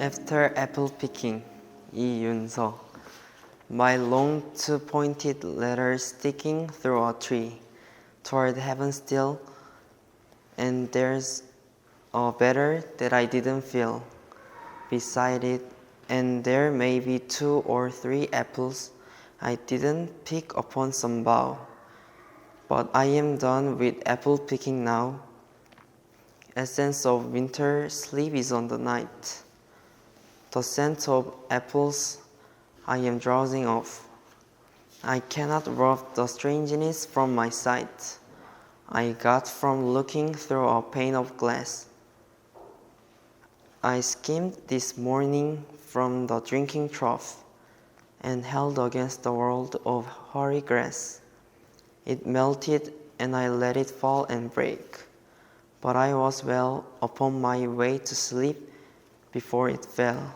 After apple picking, 이윤서. My long two-pointed letter sticking through a tree, toward heaven still, and there's a better that I didn't feel beside it, and there may be 2 or 3 apples I didn't pick upon some bough. But I am done with apple picking now. Essence of winter sleep is on the night. The scent of apples I am drowsing off. I cannot rub the strangeness from my sight I got from looking through a pane of glass. I skimmed this morning from the drinking trough and held against the world of hoary grass. It melted and I let it fall and break, but I was well upon my way to sleep before it fell,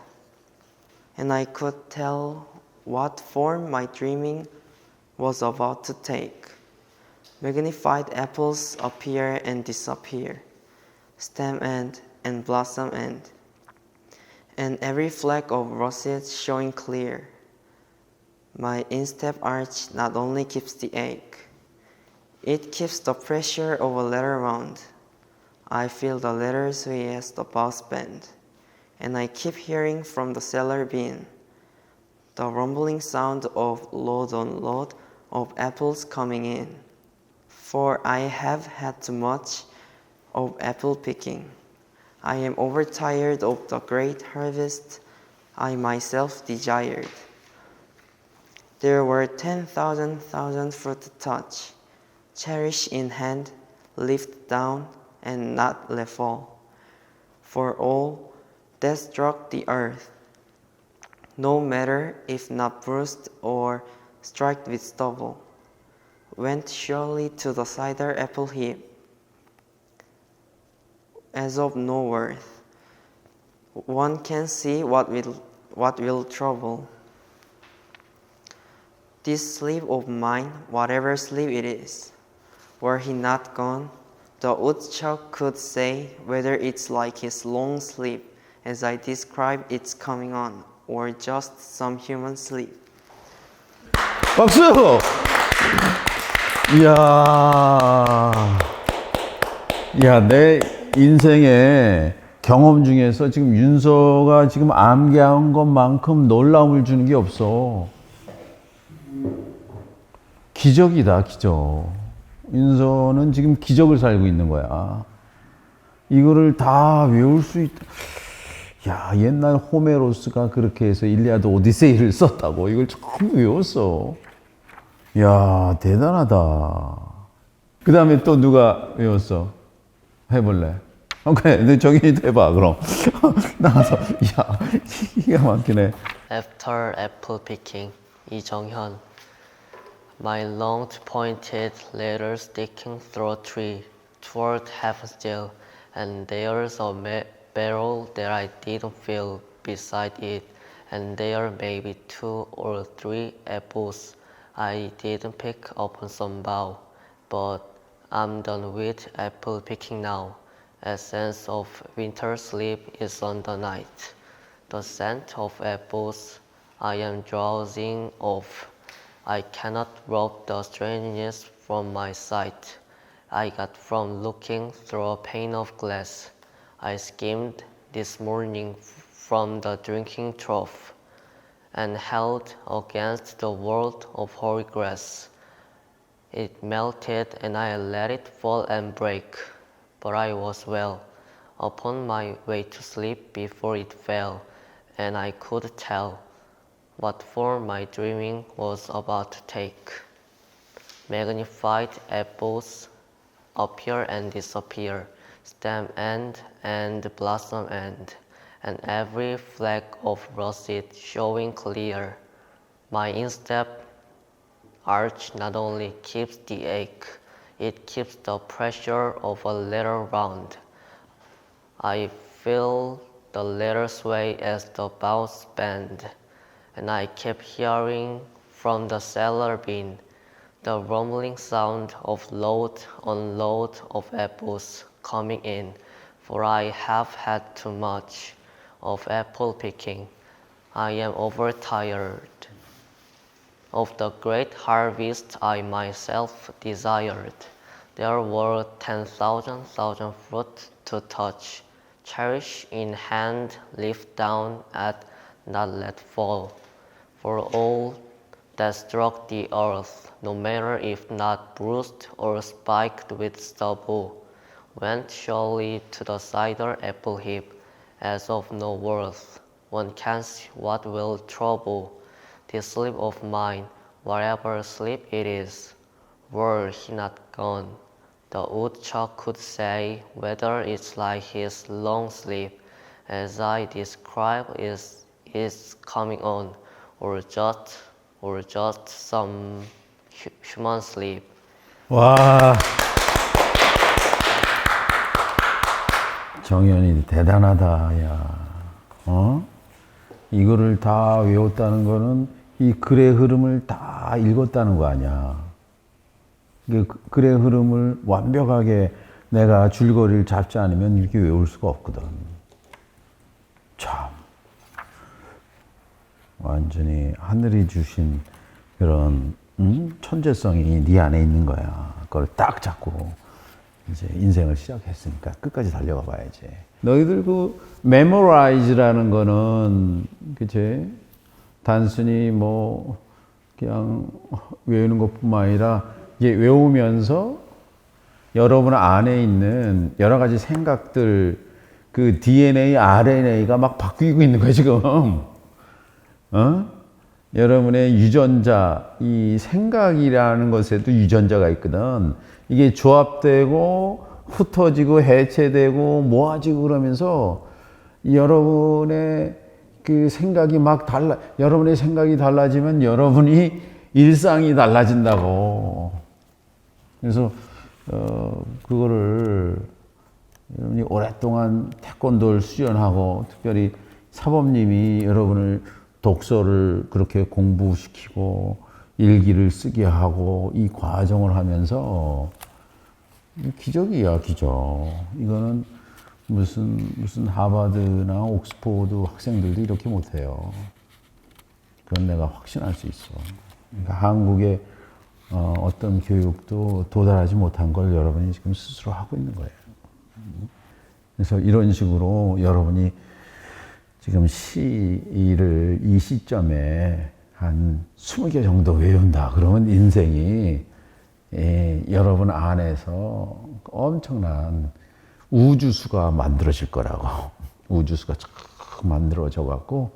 and I could tell what form my dreaming was about to take. Magnified apples appear and disappear, stem end and blossom end, and every fleck of russet showing clear. My instep arch not only keeps the ache, it keeps the pressure of a letter round. I feel the letter sway as the boughs bend, and I keep hearing from the cellar bin the rumbling sound of load on load of apples coming in. For I have had too much of apple picking. I am overtired of the great harvest I myself desired. There were 10,000 fruit to touch, cherish in hand, lift down, and not let fall. For all that struck the earth, no matter if not bruised or struck with stubble, went surely to the cider apple heap, as of no worth. One can see what will trouble this sleep of mine, whatever sleep it is. Were he not gone, the woodchuck could say whether it's like his long sleep, as I describe its coming on, or just some human sleep. 박수! 이야, 내 인생의 경험 중에서 지금 윤서가 지금 암기한 것만큼 놀라움을 주는 게 없어. 기적이다, 기적. 윤서는 지금 기적을 살고 있는 거야. 이거를 다 외울 수 있다. 야, 옛날 호메로스가 그렇게 해서 일리아드 오디세이를 썼다고. 이걸 전부 외웠어. 야, 대단하다. 그 다음에 또 누가 외웠어? 해볼래? 그래, 너 정인이도 해봐, 그럼. 나가서, 야, 기가 막히네. After apple picking, 이정현. My long pointed letter sticking through a tree toward heaven still, and there's a barrel that I didn't feel beside it, and there may be 2 or 3 apples I didn't pick upon some bough, but I'm done with apple picking now. Essence of winter sleep is on the night. The scent of apples I am drowsing off. I cannot rub the strangeness from my sight I got from looking through a pane of glass. I skimmed this morning from the drinking trough and held against the world of hoary grass. It melted and I let it fall and break, but I was well upon my way to sleep before it fell, and I could tell what form my dreaming was about to take. Magnified apples appear and disappear, stem end and blossom end, and every fleck of russet showing clear. My instep arch not only keeps the ache, it keeps the pressure of a letter round. I feel the letter sway as the boughs bend, and I kept hearing from the cellar bin the rumbling sound of load on load of apples coming in, for I have had too much of apple picking. I am overtired of the great harvest I myself desired. There were 10,000 fruit to touch, cherish in hand, lift down, and not let fall. For all that struck the earth, no matter if not bruised or spiked with stubble, went surely to the cider apple heap, as of no worth. One can't see what will trouble this sleep of mine, whatever sleep it is. Were he not gone, the woodchuck could say whether it's like his long sleep, as I describe is coming on, or just some human sleep. 와. 정연이 대단하다, 야. 이거를 다 외웠다는 거는 이 글의 흐름을 다 읽었다는 거 아니야. 글의 흐름을 완벽하게 내가 줄거리를 잡지 않으면 이렇게 외울 수가 없거든. 참. 완전히 하늘이 주신 그런 천재성이 네 안에 있는 거야. 그걸 딱 잡고 이제 인생을 시작했으니까 끝까지 달려가 봐야지. 너희들 그 memorize라는 거는 그치? 단순히 뭐 그냥 외우는 것뿐만 아니라 이게 외우면서 여러분 안에 있는 여러 가지 생각들 그 DNA, RNA가 막 바뀌고 있는 거야 지금. 여러분의 유전자, 이 생각이라는 것에도 유전자가 있거든. 이게 조합되고 흩어지고 해체되고 모아지고 그러면서 여러분의 그 생각이 막 여러분의 생각이 달라지면 여러분이 일상이 달라진다고. 그래서 그거를 여러분이 오랫동안 태권도를 수련하고 특별히 사범님이 여러분을 독서를 그렇게 공부시키고 일기를 쓰게 하고 이 과정을 하면서 기적이야, 기적. 이거는 무슨 하버드나 옥스포드 학생들도 이렇게 못해요. 그건 내가 확신할 수 있어. 그러니까 한국의 어떤 교육도 도달하지 못한 걸 여러분이 지금 스스로 하고 있는 거예요. 그래서 이런 식으로 여러분이 지금 시를 이 시점에 한 20개 정도 외운다. 그러면 인생이 여러분 안에서 엄청난 우주수가 만들어질 거라고. 우주수가 쫙 만들어져 갖고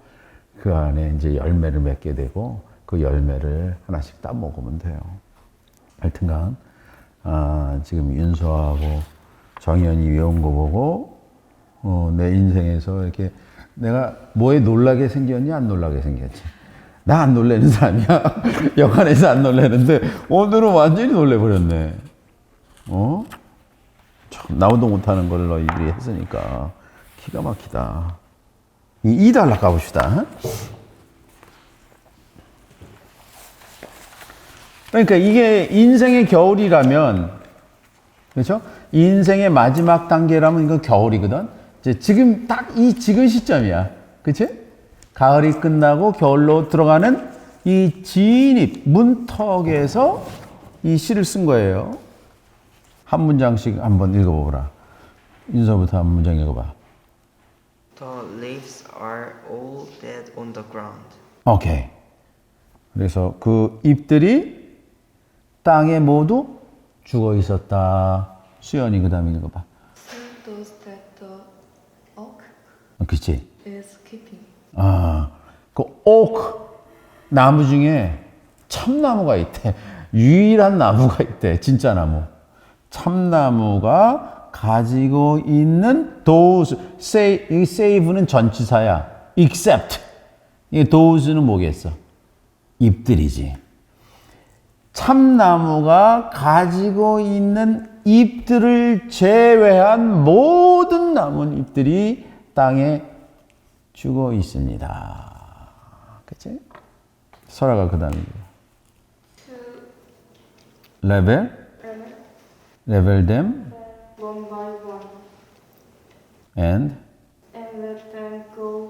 그 안에 이제 열매를 맺게 되고 그 열매를 하나씩 따 먹으면 돼요. 하여튼간 지금 윤서하고 정연이 외운 거 보고 내 인생에서 이렇게 내가 뭐에 놀라게 생겼니? 안 놀라게 생겼지? 나 안 놀래는 사람이야. 역할에서 안 놀래는데 오늘은 완전히 놀래버렸네. 참 나무도 못하는 걸 너희들이 했으니까 기가 막히다. 이 달락 가봅시다. 그러니까 이게 인생의 겨울이라면, 그렇죠? 인생의 마지막 단계라면 이건 겨울이거든. 이제 지금 딱 이 지금 시점이야, 그렇지? 가을이 끝나고 겨울로 들어가는 이 진입 문턱에서 이 시를 쓴 거예요. 한 문장씩 한번 읽어보라. 윤서부터 한 문장 읽어봐. The leaves are all dead on the ground. 오케이. 그래서 그 잎들이 땅에 모두 죽어 있었다. 수연이 그 다음에 읽어봐. Those that the oak 그치? is keeping. 그 오크 나무 중에 참나무가 있대. 유일한 나무가 있대. 진짜 나무. 참나무가 가지고 있는 those, 이 save는 전치사야. except. 이 those는 뭐겠어? 잎들이지. 참나무가 가지고 있는 잎들을 제외한 모든 나뭇 잎들이 땅에 죽어 있습니다. 그치? 설아가 그 다음에 level them One by one and and let them go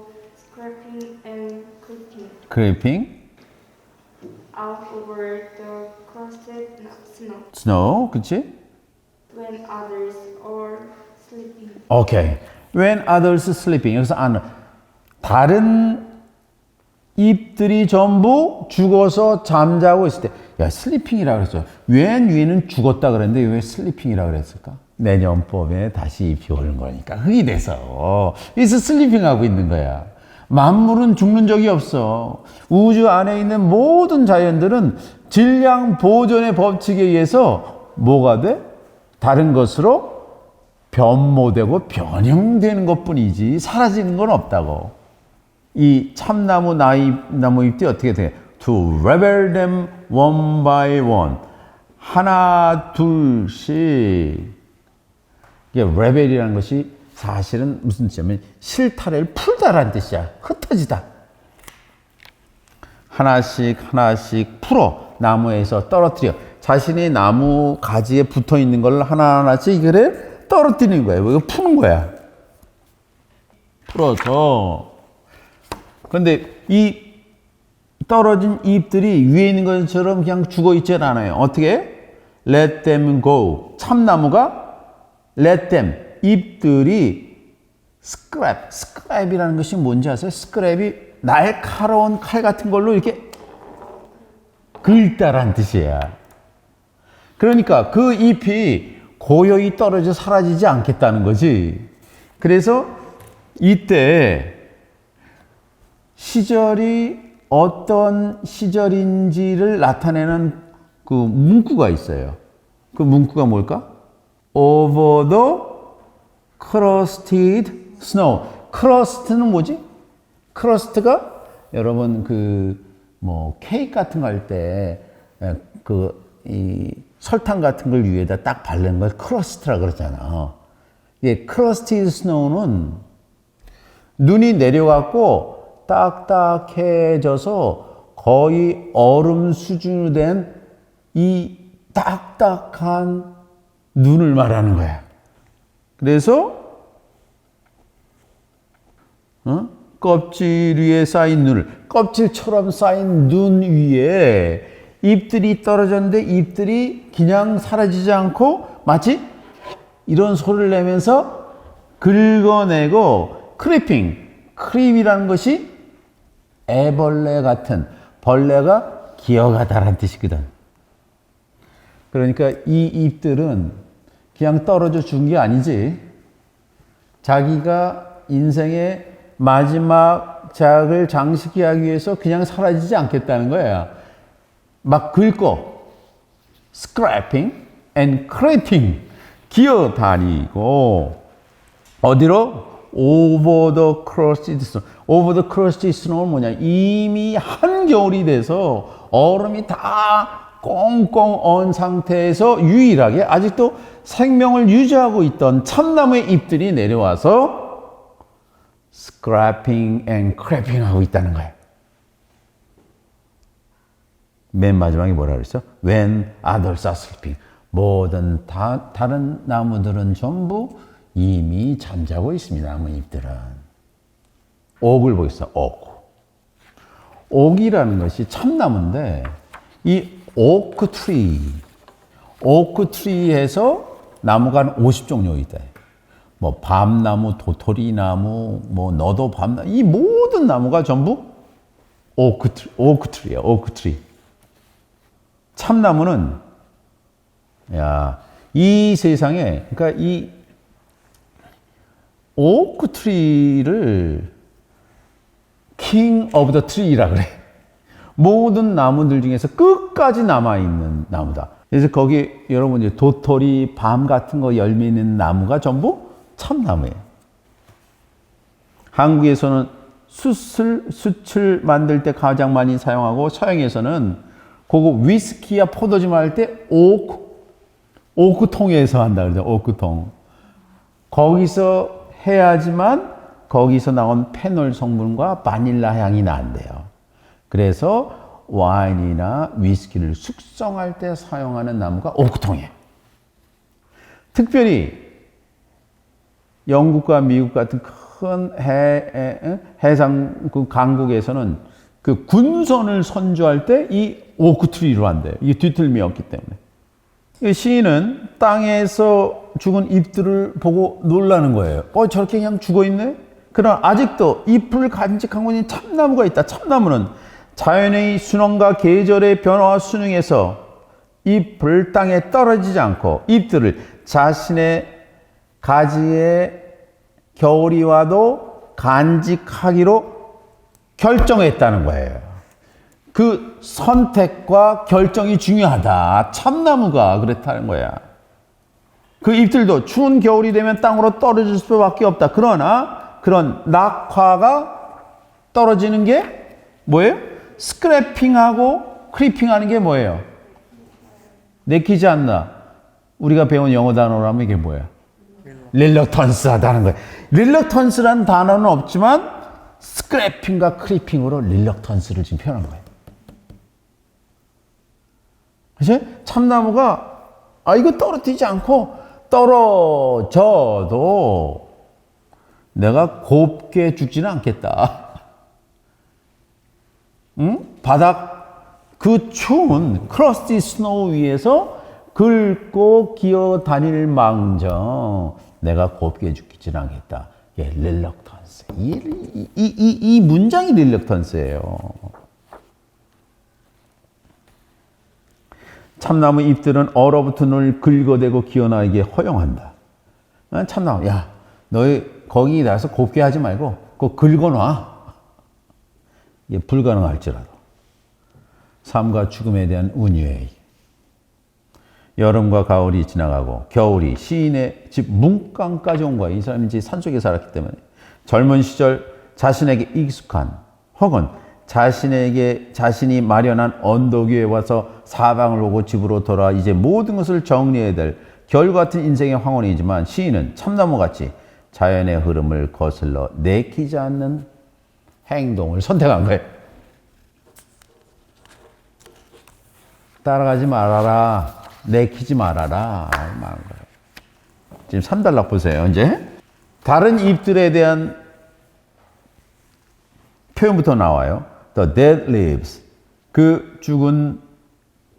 creeping, out over the crusted snow snow, 그치? when others are sleeping. 오케이. When others sleeping. 여기서 다른 잎들이 전부 죽어서 잠자고 있을 때. 야, sleeping이라고 그랬죠. when 위는 죽었다 그랬는데 왜 sleeping이라고 그랬을까? 내년법에 다시 잎이 오는 거니까. 흙이 돼서. 그래서 sleeping하고 있는 거야. 만물은 죽는 적이 없어. 우주 안에 있는 모든 자연들은 질량 보존의 법칙에 의해서 뭐가 돼? 다른 것으로 변모되고 변형되는 것뿐이지 사라지는 건 없다고. 이 참나무 나무 잎들이 어떻게 돼? To revel them one by one. 하나 둘씩. 이게 revel이라는 것이 사실은 무슨 뜻이냐면 실타래를 풀다라는 뜻이야. 흩어지다. 하나씩 하나씩 풀어. 나무에서 떨어뜨려. 자신이 나무 가지에 붙어 있는 걸 하나하나씩 그래 떨어뜨리는 거야. 이거 푸는 거야. 풀어서. 그런데 이 떨어진 잎들이 위에 있는 것처럼 그냥 죽어 있지 않아요. 어떻게? Let them go. 참나무가 let them. 잎들이 scrap이라는 것이 뭔지 아세요? scrap이 날카로운 칼 같은 걸로 이렇게 긁다라는 뜻이야. 그러니까 그 잎이 고요히 떨어져 사라지지 않겠다는 거지. 그래서 이때 시절이 어떤 시절인지를 나타내는 그 문구가 있어요. 그 문구가 뭘까? Over the crusted snow. crust는 뭐지? crust가 여러분 케이크 같은 거 할 때 이 설탕 같은 걸 위에다 딱 바르는 걸 크러스트라 그러잖아. 이 crusted snow는 눈이 내려갖고 딱딱해져서 거의 얼음 수준으로 된 이 딱딱한 눈을 말하는 거야. 그래서 껍질 위에 쌓인 눈을, 껍질처럼 쌓인 눈 위에 잎들이 떨어졌는데 잎들이 그냥 사라지지 않고 마치 이런 소리를 내면서 긁어내고 크립이라는 것이 애벌레 같은 벌레가 기어가다라는 뜻이거든. 그러니까 이 잎들은 그냥 떨어져 준 게 아니지. 자기가 인생의 마지막 작을 장식하기 위해서 그냥 사라지지 않겠다는 거야. 막 긁고 scraping and crating 기어다니고 어디로? over the crusted snow. over the crusted snow는 뭐냐? 이미 한겨울이 돼서 얼음이 다 꽁꽁 언 상태에서 유일하게 아직도 생명을 유지하고 있던 참나무의 잎들이 내려와서 scraping and crapping 하고 있다는 거예요. 맨 마지막에 뭐라 그랬어? When others are sleeping. 모든 다른 나무들은 전부 이미 잠자고 있습니다. 나무잎들은. 옥을 보겠어. 옥이라는 것이 참나무인데 이 오크트리에서 나무가 한 50종류 있다. 뭐 밤나무, 도토리나무, 뭐 너도 밤나무, 이 모든 나무가 전부 오크트리야. 오크트리. 참나무는 이 세상에 그러니까 이 오크트리를 king of the tree라 그래. 모든 나무들 중에서 끝까지 남아있는 나무다. 그래서 거기 여러분 이제 도토리, 밤 같은 거 열매 있는 나무가 전부 참나무예요. 한국에서는 숯을 만들 때 가장 많이 사용하고 서양에서는 그거 위스키야 포도주 할 때 오크통에서 한다 그러죠. 오크통. 거기서 해야지만 거기서 나온 페놀 성분과 바닐라 향이 난대요. 그래서 와인이나 위스키를 숙성할 때 사용하는 나무가 오크통이에요. 특별히 영국과 미국 같은 큰 해상 강국에서는 그 군선을 선주할 때 이 오크트리로 한대요. 이게 뒤틀미였기 때문에. 이 시인은 땅에서 죽은 잎들을 보고 놀라는 거예요. 저렇게 그냥 죽어있네? 그러나 아직도 잎을 간직하고 있는 참나무가 있다. 참나무는 자연의 순환과 계절의 변화와 순응에서 잎을 땅에 떨어지지 않고 잎들을 자신의 가지에 겨울이 와도 간직하기로 결정했다는 거예요. 그 선택과 결정이 중요하다. 참나무가 그랬다는 거야. 그 잎들도 추운 겨울이 되면 땅으로 떨어질 수밖에 없다. 그러나 그런 낙화가 떨어지는 게 뭐예요? 스크래핑하고 크리핑하는 게 뭐예요? 내키지 않나. 우리가 배운 영어 단어라면 이게 뭐야? 릴럭턴스 하다는 거예요. 릴럭턴스라는 단어는 없지만 스크래핑과 크리핑으로 릴럭턴스를 지금 표현한 거예요. 그치? 참나무가 이거 떨어뜨리지 않고 떨어져도 내가 곱게 죽지는 않겠다. 응? 바닥 그 추운 크러스티 스노우 위에서 긁고 기어 다닐 망정 내가 곱게 죽지는 않겠다. 예, 릴럭턴스. 이 문장이 릴럭턴스예요. 참나무 잎들은 얼어붙은 을 긁어대고 기어나기에 허용한다. 참나무, 야, 너희 거기 나서 곱게 하지 말고 그거 긁어놔. 이게 불가능할지라도. 삶과 죽음에 대한 운유의 여름과 가을이 지나가고 겨울이 시인의 집 문강까지 온 거야. 이 사람이 이제 산속에 살았기 때문에 젊은 시절 자신에게 익숙한 혹은 자신이 마련한 언덕 위에 와서 사방을 보고 집으로 돌아 이제 모든 것을 정리해야 될 겨울 같은 인생의 황혼이지만 시인은 참나무같이 자연의 흐름을 거슬러 내키지 않는 행동을 선택한 거예요. 따라가지 말아라. 내키지 말아라. 지금 3단락 보세요. 이제 다른 잎들에 대한 표현부터 나와요. The dead leaves. 그 죽은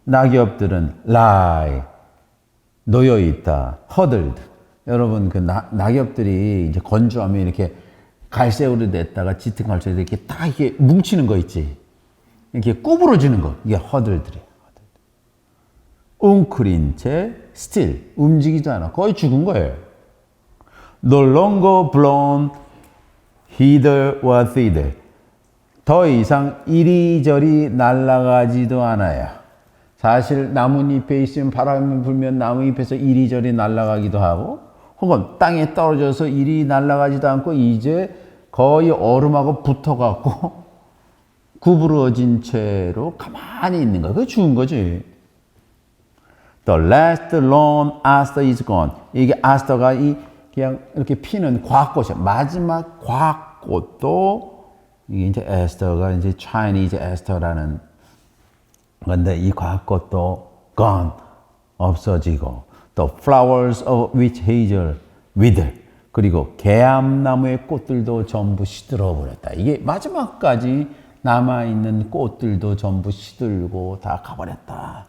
낙엽들은 lie. 놓여 있다. huddled. 여러분 그 낙엽들이 이제 건조하면 이렇게 갈색으로 됐다가 짙은 갈색으로 이렇게 딱 이렇게 뭉치는 거 있지. 이렇게 구부러지는 거. 이게 huddled래요. 웅크린 채 still 움직이지 않아. 거의 죽은 거예요. No longer blown hither or thither. 더 이상 이리저리 날아가지도 않아요. 사실 나뭇잎에 있으면 바람이 불면 나뭇잎에서 이리저리 날아가기도 하고 혹은 땅에 떨어져서 이리 날아가지도 않고 이제 거의 얼음하고 붙어갖고 구부러진 채로 가만히 있는 거야. 그게 죽은 거지. The last lone aster is gone. 이게 aster가 그냥 이렇게 피는 과꽃이야. 마지막 과꽃도 이게 이제 에스터가 이제 Chinese 에스터라는 건데 이 과꽃도 gone 없어지고 The flowers of witch hazel wither. 그리고 개암나무의 꽃들도 전부 시들어 버렸다. 이게 마지막까지 남아있는 꽃들도 전부 시들고 다 가버렸다.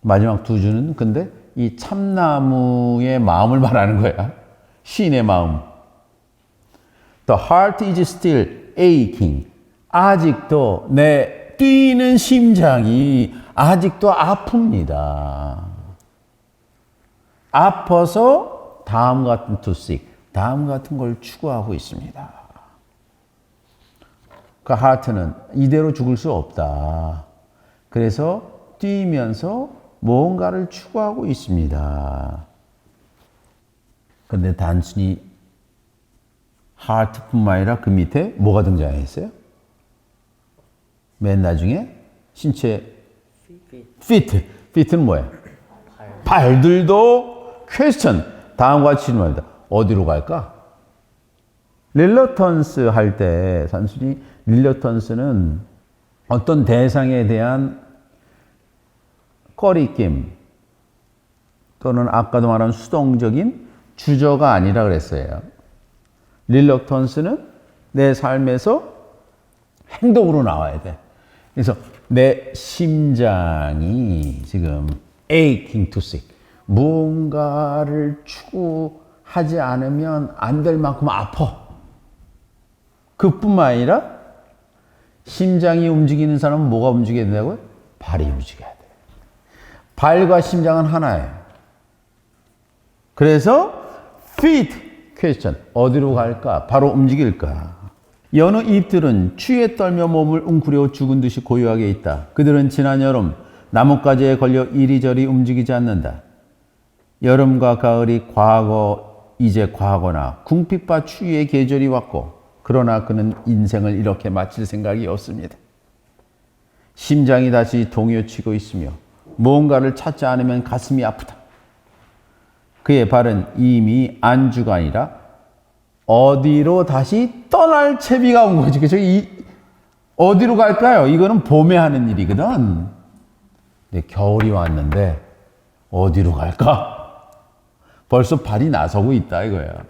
마지막 두 줄은 근데 이 참나무의 마음을 말하는 거야. 시인의 마음. The heart is still aching. 아직도 내 뛰는 심장이 아직도 아픕니다. 아파서 다음 같은 투식, 다음 같은 걸 추구하고 있습니다. 그 하트는 이대로 죽을 수 없다. 그래서 뛰면서 뭔가를 추구하고 있습니다. 그런데 단순히 하트뿐만 아니라 그 밑에 뭐가 등장했어요? 맨 나중에 신체 feet. feet는 뭐야? 발들도 question. 다음과 같이 질문합니다. 어디로 갈까? 릴러턴스 할 때 단순히 릴러턴스는 어떤 대상에 대한 꺼리낌 또는 아까도 말한 수동적인 주저가 아니라 그랬어요. 릴럭턴스는 내 삶에서 행동으로 나와야 돼. 그래서 내 심장이 지금 aching to sick. 무언가를 추구하지 않으면 안 될 만큼 아파. 그뿐만 아니라 심장이 움직이는 사람은 뭐가 움직여야 된다고요? 발이 움직여야 돼. 발과 심장은 하나예요. 그래서 feet question. 어디로 갈까? 바로 움직일까? 여느 잎들은 추위에 떨며 몸을 웅크려 죽은 듯이 고요하게 있다. 그들은 지난 여름 나뭇가지에 걸려 이리저리 움직이지 않는다. 여름과 가을이 과거, 이제 과거나 궁핍과 추위의 계절이 왔고 그러나 그는 인생을 이렇게 마칠 생각이 없습니다. 심장이 다시 동요치고 있으며 무언가를 찾지 않으면 가슴이 아프다. 그의 발은 이미 안주가 아니라 어디로 다시 떠날 채비가 온 거지. 그죠? 어디로 갈까요? 이거는 봄에 하는 일이거든. 근데 겨울이 왔는데 어디로 갈까? 벌써 발이 나서고 있다 이거야.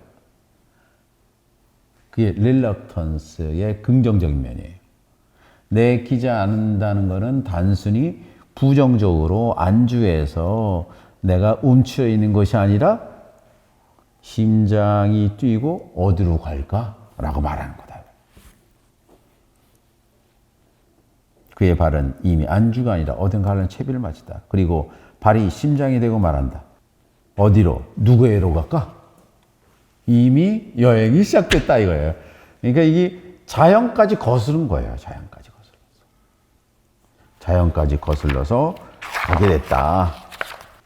그게 reluctance의 긍정적인 면이에요. 내키지 않는다는 것은 단순히 부정적으로 안주해서 내가 움츠려 있는 것이 아니라 심장이 뛰고 어디로 갈까? 라고 말하는 거다. 그의 발은 이미 안주가 아니라 어딘가 하는 채비를 마치다. 그리고 발이 심장이 되고 말한다. 어디로? 누구에로 갈까? 이미 여행이 시작됐다 이거예요. 그러니까 이게 자연까지 거스른 거예요. 자연까지 거슬러서 가게 됐다.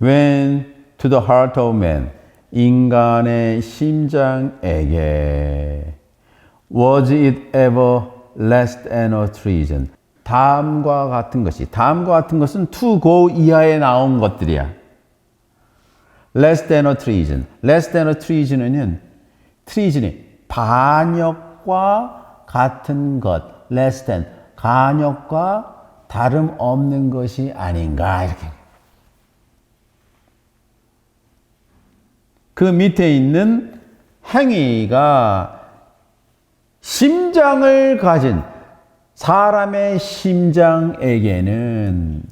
When to the heart of man, 인간의 심장에게 was it ever less than a treason. 다음과 같은 것이, 다음과 같은 것은 to go 이하에 나온 것들이야. less than a treason. less than a treason은 treason이 반역과 같은 것, less than, 간역과 다름없는 것이 아닌가 이렇게. 그 밑에 있는 행위가 심장을 가진 사람의 심장에게는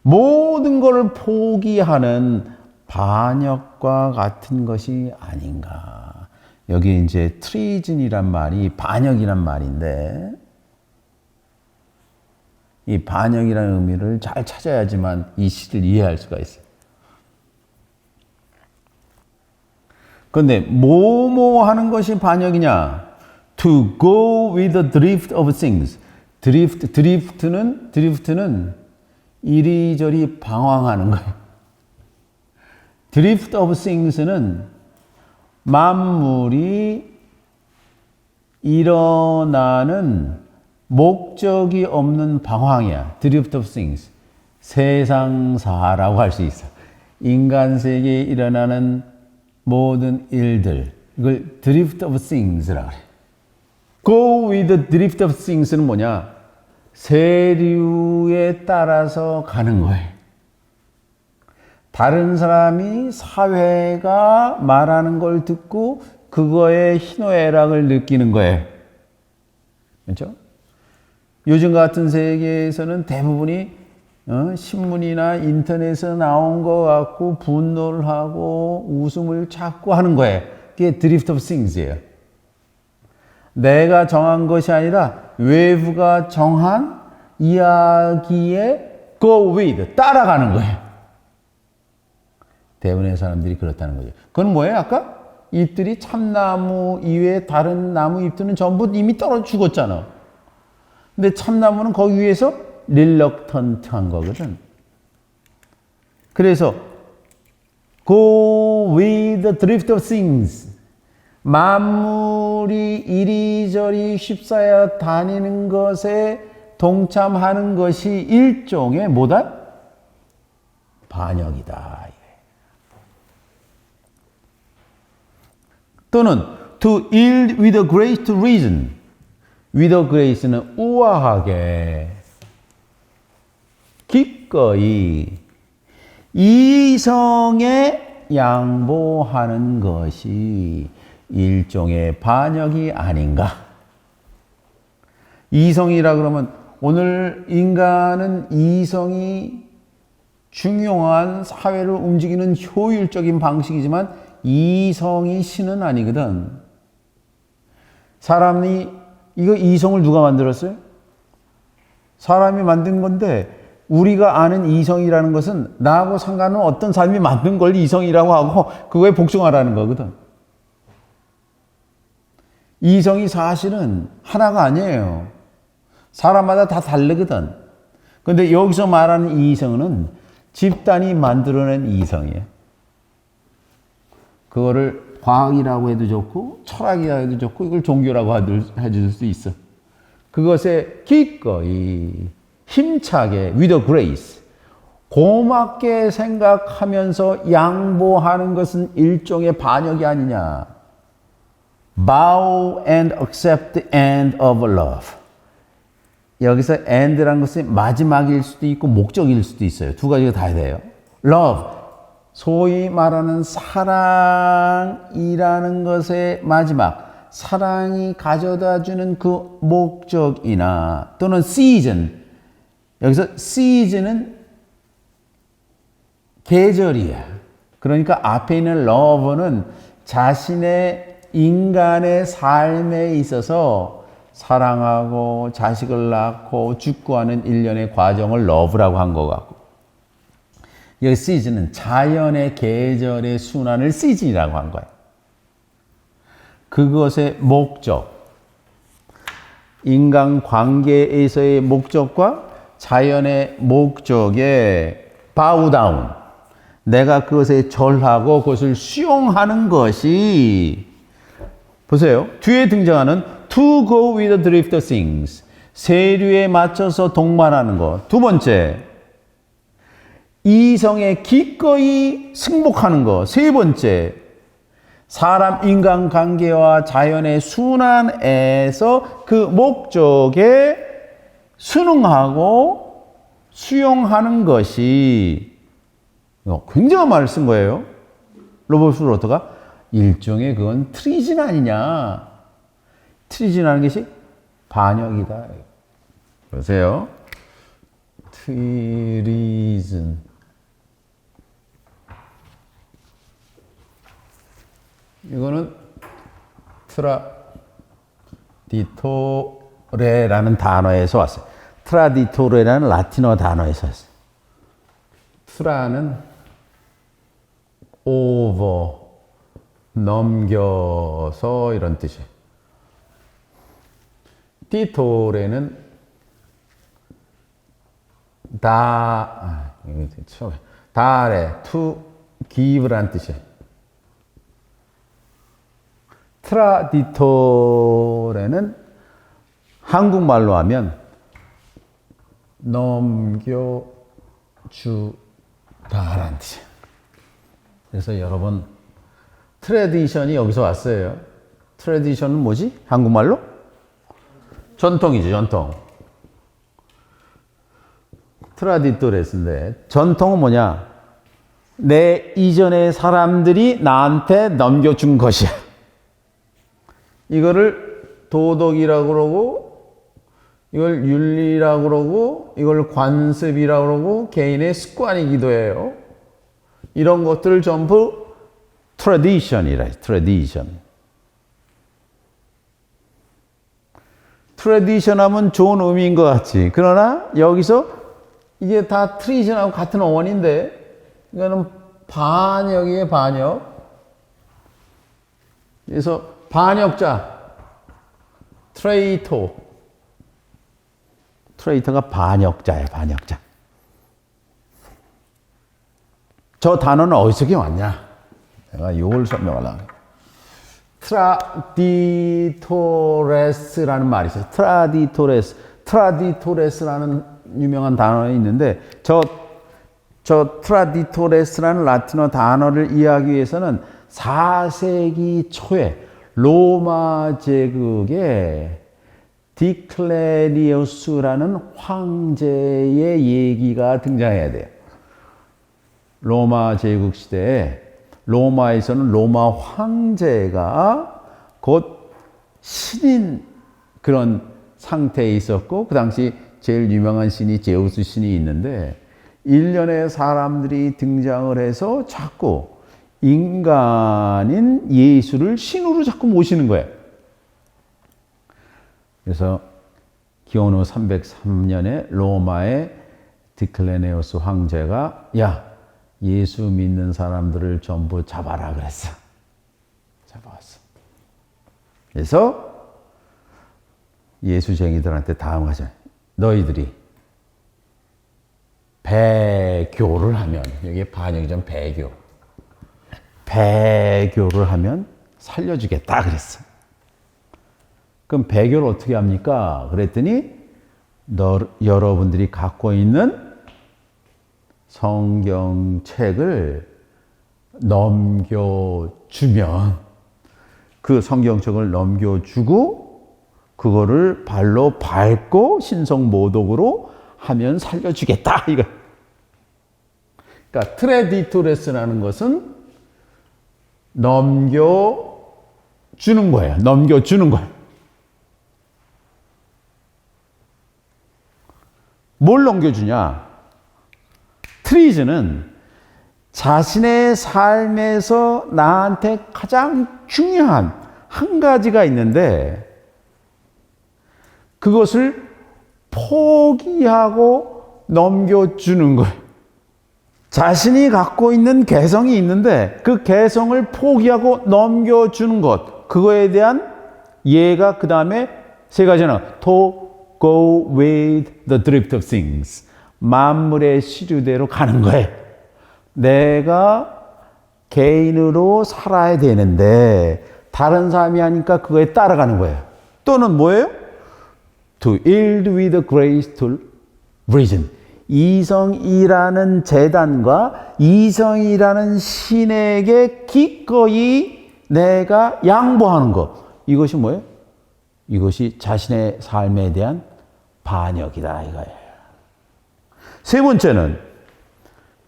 모든 것을 포기하는 반역과 같은 것이 아닌가. 여기 이제 트리즌이란 말이 반역이란 말인데 이 반역이라는 의미를 잘 찾아야지만 이 시를 이해할 수가 있어요. 그런데 뭐뭐 하는 것이 반역이냐? To go with the drift of things. 드리프트는 이리저리 방황하는 거예요. Drift of things는 만물이 일어나는 목적이 없는 방황이야. Drift of things. 세상사라고 할 수 있어. 인간 세계에 일어나는 모든 일들. 이걸 drift of things라고 그래. Go with the drift of things는 뭐냐? 세류에 따라서 가는 거예요. 다른 사람이 사회가 말하는 걸 듣고 그거에 희노애락을 느끼는 거예요. 그렇죠? 요즘 같은 세계에서는 대부분이 신문이나 인터넷에 나온 거 갖고 분노를 하고 웃음을 찾고 하는 거예요. 그게 drift of things예요. 내가 정한 것이 아니라 외부가 정한 이야기에 go with, 따라가는 거예요. 대부분의 사람들이 그렇다는 거죠. 그건 뭐예요? 아까 잎들이 참나무 이외에 다른 나무 잎들은 전부 이미 떨어져 죽었잖아. 근데 참나무는 거기 위에서 reluctant한 거거든. 그래서 go with the drift of things. 만물이 이리저리 휩싸여 다니는 것에 동참하는 것이 일종의 뭐다? 반역이다. 또는 to yield with a great reason. with a grace는 우아하게 기꺼이 이성에 양보하는 것이 일종의 반역이 아닌가. 이성이라 그러면 오늘 인간은 이성이 중요한 사회를 움직이는 효율적인 방식이지만 이성이 신은 아니거든. 사람이 이거 이성을 누가 만들었어요? 사람이 만든 건데 우리가 아는 이성이라는 것은 나하고 상관은 어떤 사람이 만든 걸 이성이라고 하고 그거에 복종하라는 거거든. 이성이 사실은 하나가 아니에요. 사람마다 다 다르거든. 근데 여기서 말하는 이성은 집단이 만들어낸 이성이에요. 그거를 과학이라고 해도 좋고 철학이라고 해도 좋고 이걸 종교라고 해줄 수 있어. 그것에 기꺼이 힘차게 with a grace 고맙게 생각하면서 양보하는 것은 일종의 반역이 아니냐. bow and accept the end of love. 여기서 end라는 것이 마지막일 수도 있고 목적일 수도 있어요. 두 가지가 다 돼요. love, 소위 말하는 사랑이라는 것의 마지막, 사랑이 가져다주는 그 목적이나 또는 season, 여기서 season은 계절이야. 그러니까 앞에 있는 love는 자신의 인간의 삶에 있어서 사랑하고 자식을 낳고 죽고 하는 일련의 과정을 love라고 한 것 같고, 여기 season은 자연의 계절의 순환을 season이라고 한 거예요. 그것의 목적, 인간 관계에서의 목적과 자연의 목적에 bow down, 내가 그것에 절하고 그것을 수용하는 것이, 보세요. 뒤에 등장하는 to go with the drift of things, 세류에 맞춰서 동반하는 것. 두 번째, 이성에 기꺼이 승복하는 것. 세 번째, 사람 인간 관계와 자연의 순환에서 그 목적에 순응하고 수용하는 것이, 굉장한 말을 쓴 거예요. 로버트 로터가. 일종의 그건 트리즌 아니냐. 트리즌이라는 것이 반역이다. 보세요. 트리즌. 이거는 트라디토레라는 단어에서 왔어요. 트라디토레라는 라틴어 단어에서 왔어요. 트라는 over, 넘겨서 이런 뜻이에요. 디토레는 다래, to give란 뜻이에요. 트라디토레는 한국말로 하면 넘겨주다란 뜻이에요. 그래서 여러분, 트레디션이 여기서 왔어요. 트레디션은 뭐지? 한국말로? 전통이죠, 전통. 트라디토레스인데, 전통은 뭐냐? 내 이전의 사람들이 나한테 넘겨준 것이야. 이거를 도덕이라고 그러고, 이걸 윤리라고 그러고, 이걸 관습이라고 그러고, 개인의 습관이기도 해요. 이런 것들을 전부 tradition이라 해요. tradition. tradition 하면 좋은 의미인 것 같지. 그러나 여기서 이게 다 treason하고 같은 어원인데 이거는 반역이에요, 반역. 그래서 반역자, 트레이터. 트레이터가 반역자예요, 반역자. 저 단어는 어디서 왔냐? 내가 이걸 설명하려고. 트라디토레스라는 말이 있어요. 트라디토레스. 트라디토레스라는 유명한 단어가 있는데 저 트라디토레스라는 라틴어 단어를 이해하기 위해서는 4세기 초에 로마 제국에 디클레리우스라는 황제의 얘기가 등장해야 돼요. 로마 제국 시대에 로마에서는 로마 황제가 곧 신인 그런 상태에 있었고 그 당시 제일 유명한 신이 제우스 신이 있는데 일련의 사람들이 등장을 해서 자꾸 인간인 예수를 신으로 자꾸 모시는 거예요. 그래서 기원후 303년에 로마의 디클레네오스 황제가 야, 예수 믿는 사람들을 전부 잡아라 그랬어. 잡아왔어. 그래서 예수쟁이들한테 다음 하잖아요. 너희들이 배교를 하면, 여기에 반역이죠. 배교. 배교를 하면 살려주겠다 그랬어. 그럼 배교를 어떻게 합니까? 그랬더니 여러분들이 갖고 있는 성경책을 넘겨주면 그 성경책을 넘겨주고 그거를 발로 밟고 신성모독으로 하면 살려주겠다 이거. 그러니까 트레디토레스라는 것은 넘겨주는 거예요. 넘겨주는 거예요. 뭘 넘겨주냐? 트리즈는 자신의 삶에서 나한테 가장 중요한 한 가지가 있는데 그것을 포기하고 넘겨주는 거예요. 자신이 갖고 있는 개성이 있는데 그 개성을 포기하고 넘겨주는 것. 그거에 대한 예가 그 다음에 세 가지는 to go with the drift of things. 만물의 시류대로 가는 거예요. 내가 개인으로 살아야 되는데 다른 사람이 하니까 그거에 따라가는 거예요. 또는 뭐예요? To yield with grace to reason. 이성이라는 재단과 이성이라는 신에게 기꺼이 내가 양보하는 것. 이것이 뭐예요? 이것이 자신의 삶에 대한 반역이다 이거예요. 세 번째는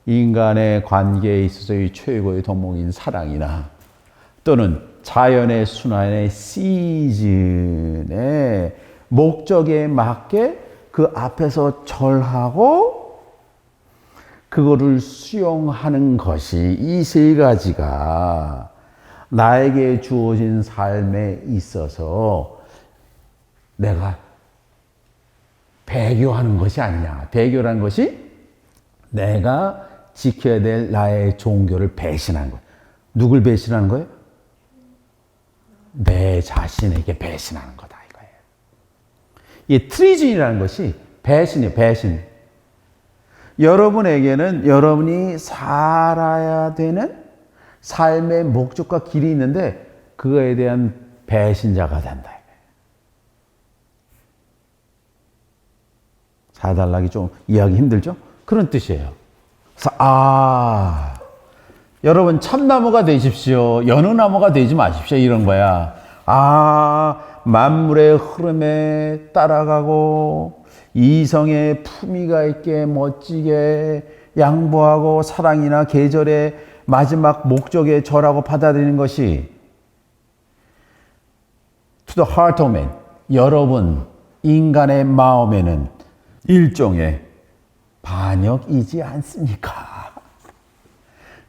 인간의 관계에 있어서의 최고의 덕목인 사랑이나 또는 자연의 순환의 시즌의 목적에 맞게 그 앞에서 절하고 그거를 수용하는 것이 이 세 가지가 나에게 주어진 삶에 있어서 내가 배교하는 것이 아니냐. 배교라는 것이 내가 지켜야 될 나의 종교를 배신한 거예요. 누굴 배신하는 거예요? 내 자신에게 배신하는 거다 이거예요. 이 트리즌이라는 것이 배신이에요. 배신. 여러분에게는 여러분이 살아야 되는 삶의 목적과 길이 있는데 그거에 대한 배신자가 된다. 사달라기 좀 이해하기 힘들죠? 그런 뜻이에요. 그래서 여러분 참나무가 되십시오. 여느 나무가 되지 마십시오. 이런 거야. 만물의 흐름에 따라가고 이성의 품위가 있게 멋지게 양보하고 사랑이나 계절의 마지막 목적에 절하고 받아들이는 것이 to the heart of man. 여러분 인간의 마음에는 일종의 반역이지 않습니까?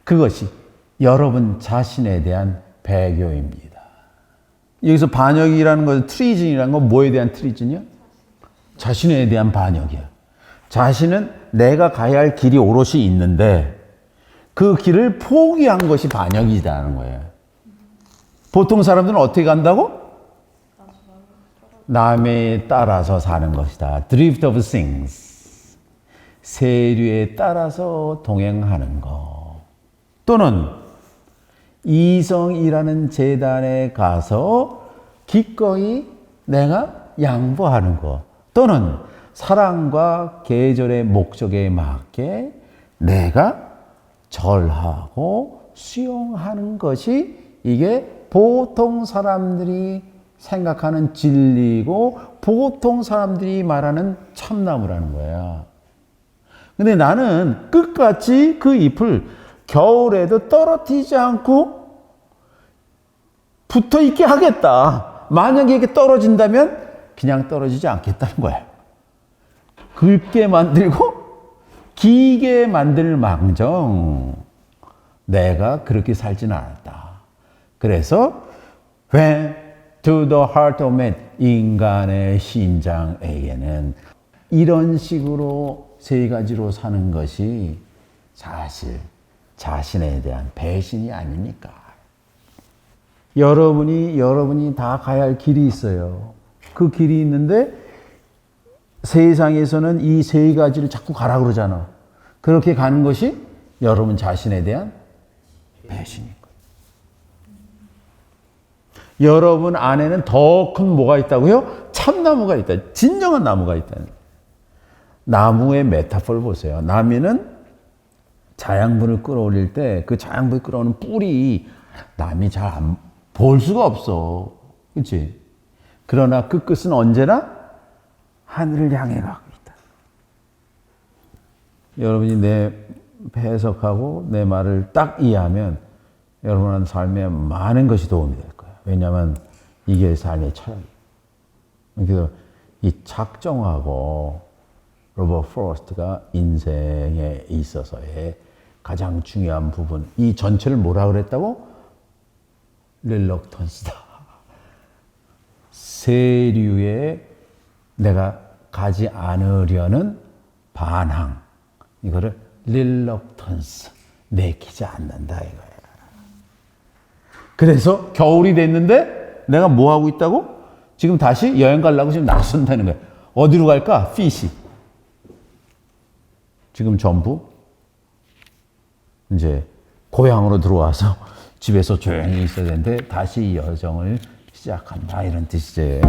그것이 여러분 자신에 대한 배교입니다. 여기서 반역이라는 것은 트리즌이라는 건 뭐에 대한 트리즌이야? 자신에 대한 반역이야. 자신은 내가 가야 할 길이 오롯이 있는데 그 길을 포기한 것이 반역이라는 거예요. 보통 사람들은 어떻게 간다고? 남에 따라서 사는 것이다. Drift of things. 세류에 따라서 동행하는 것. 또는 이성이라는 재단에 가서 기꺼이 내가 양보하는 것. 또는 사랑과 계절의 목적에 맞게 내가 절하고 수용하는 것이 이게 보통 사람들이 생각하는 진리고 보통 사람들이 말하는 참나무라는 거야. 근데 나는 끝까지 그 잎을 겨울에도 떨어뜨리지 않고 붙어 있게 하겠다. 만약에 이게 떨어진다면 그냥 떨어지지 않겠다는 거야. 굵게 만들고 길게 만들 망정 내가 그렇게 살지는 않았다. 그래서 when to the heart of man, 인간의 심장에게는 이런 식으로 세 가지로 사는 것이 사실 자신에 대한 배신이 아닙니까? 여러분이 다 가야 할 길이 있어요. 그 길이 있는데 세상에서는 이 세 가지를 자꾸 가라 그러잖아. 그렇게 가는 것이 여러분 자신에 대한 배신인 거예요. 여러분 안에는 더 큰 뭐가 있다고요? 참나무가 있다. 진정한 나무가 있다. 나무의 메타포를 보세요. 나무는 자양분을 끌어올릴 때 그 자양분을 끌어오는 뿌리 남이 잘 볼 수가 없어. 그렇지? 그러나 그 끝은 언제나 하늘을 향해 가고 있다. 여러분이 내 해석하고 내 말을 딱 이해하면 여러분의 삶에 많은 것이 도움이 될 거예요. 왜냐하면 이게 삶의 철학이에요. 그래서 이 작정하고 로버트 프로스트가 인생에 있어서의 가장 중요한 부분, 이 전체를 뭐라 그랬다고? 릴럭턴스다. 세류에 내가 가지 않으려는 반항. 이거를 릴럭턴스. 내키지 않는다 이거야. 그래서 겨울이 됐는데 내가 뭐 하고 있다고? 지금 다시 여행 가려고 지금 나선다는 거야. 어디로 갈까? 피시. 지금 전부 이제 고향으로 들어와서 집에서 조용히 있어야 되는데 다시 여정을 시작한다 이런 뜻이지.